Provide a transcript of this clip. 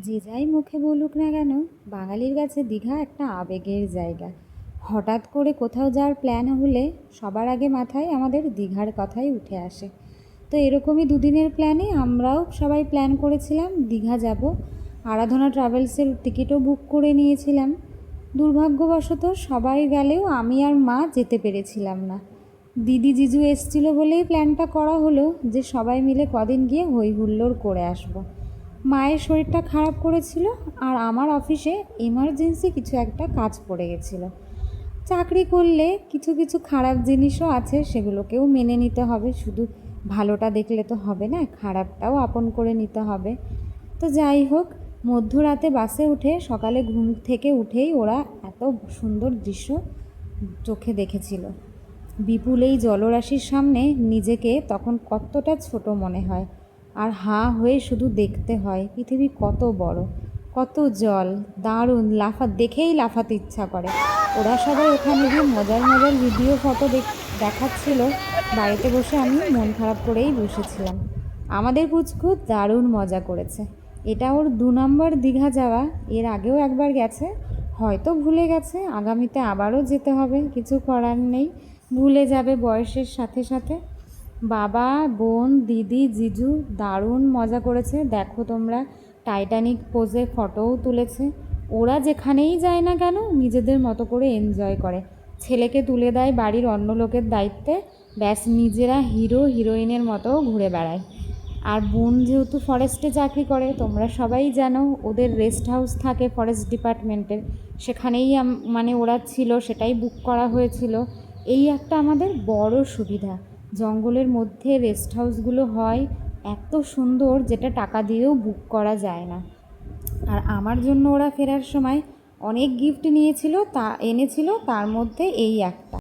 যে যাই মুখে বলুক না কেন, বাঙালির কাছে দীঘা একটা আবেগের জায়গা। হঠাৎ করে কোথাও যাওয়ার প্ল্যান হলে সবার আগে মাথায় আমাদের দীঘার কথাই উঠে আসে। তো এরকমই দুদিনের প্ল্যানে আমরাও সবাই প্ল্যান করেছিলাম দীঘা যাব। আরাধনা ট্রাভেলসের টিকিটও বুক করে নিয়েছিলাম। দুর্ভাগ্যবশত সবাই গেলেও আমি আর মা যেতে পেরেছিলাম না। দিদি জিজু এসছিল বলেই প্ল্যানটা করা হলো যে সবাই মিলে কদিন গিয়ে হই হুল্লোড় করে আসবো। মায়ের শরীরটা খারাপ করেছিল আর আমার অফিসে এমার্জেন্সি কিছু একটা কাজ পড়ে গেছিলো। চাকরি করলে কিছু কিছু খারাপ জিনিসও আছে, সেগুলোকেও মেনে নিতে হবে। শুধু ভালোটা দেখলে তো হবে না, খারাপটাও আপন করে নিতে হবে। তো যাই হোক, মধ্যরাতে বাসে উঠে সকালে ঘুম থেকে উঠেই ওরা এত সুন্দর দৃশ্য চোখে দেখেছিল। বিপুল এই জলরাশির সামনে নিজেকে তখন কতটা ছোট মনে হয়, আর হাঁ হয়ে শুধু দেখতে হয় পৃথিবী কত বড়, কত জল, দারুণ দেখেই লাফাতে ইচ্ছা করে। ওরা সবাই ওখানে গিয়ে মজার মজার ভিডিও ফটো দেখাচ্ছিল। বাড়িতে বসে আমি মন খারাপ করেই বসেছিলাম। আমাদের পুচকু দারুণ মজা করেছে। এটা ওর 2 নম্বর দীঘা যাওয়া। এর আগেও একবার গেছে, হয়তো ভুলে গেছে। আগামীতে আবারও যেতে হবে, কিছু করার নেই, ভুলে যাবে বয়সের সাথে সাথে। বাবা, বোন, দিদি, জিজু দারুণ মজা করেছে। দেখো তোমরা, টাইটানিক পোজে ফটোও তুলেছে। ওরা যেখানেই যায় না কেন নিজেদের মতো করে এনজয় করে। ছেলেকে তুলে দেয় বাড়ির অন্য লোকের দায়িত্বে, ব্যাস নিজেরা হিরো হিরোইনের মতো ঘুরে বেড়ায়। আর বোন যেহেতু ফরেস্টে চাকরি করে, তোমরা সবাই জানো ওদের রেস্ট হাউস থাকে ফরেস্ট ডিপার্টমেন্টের, সেখানেই মানে ওরা ছিল, সেটাই বুক করা হয়েছিল। এই একটা আমাদের বড় সুবিধা। জঙ্গলের মধ্যে রেস্ট হাউসগুলো হয় এত সুন্দর, যেটা টাকা দিয়েও বুক করা যায় না। আর আমার জন্য ওরা ফেরার সময় অনেক গিফট এনেছিল, তার মধ্যে এই একটা।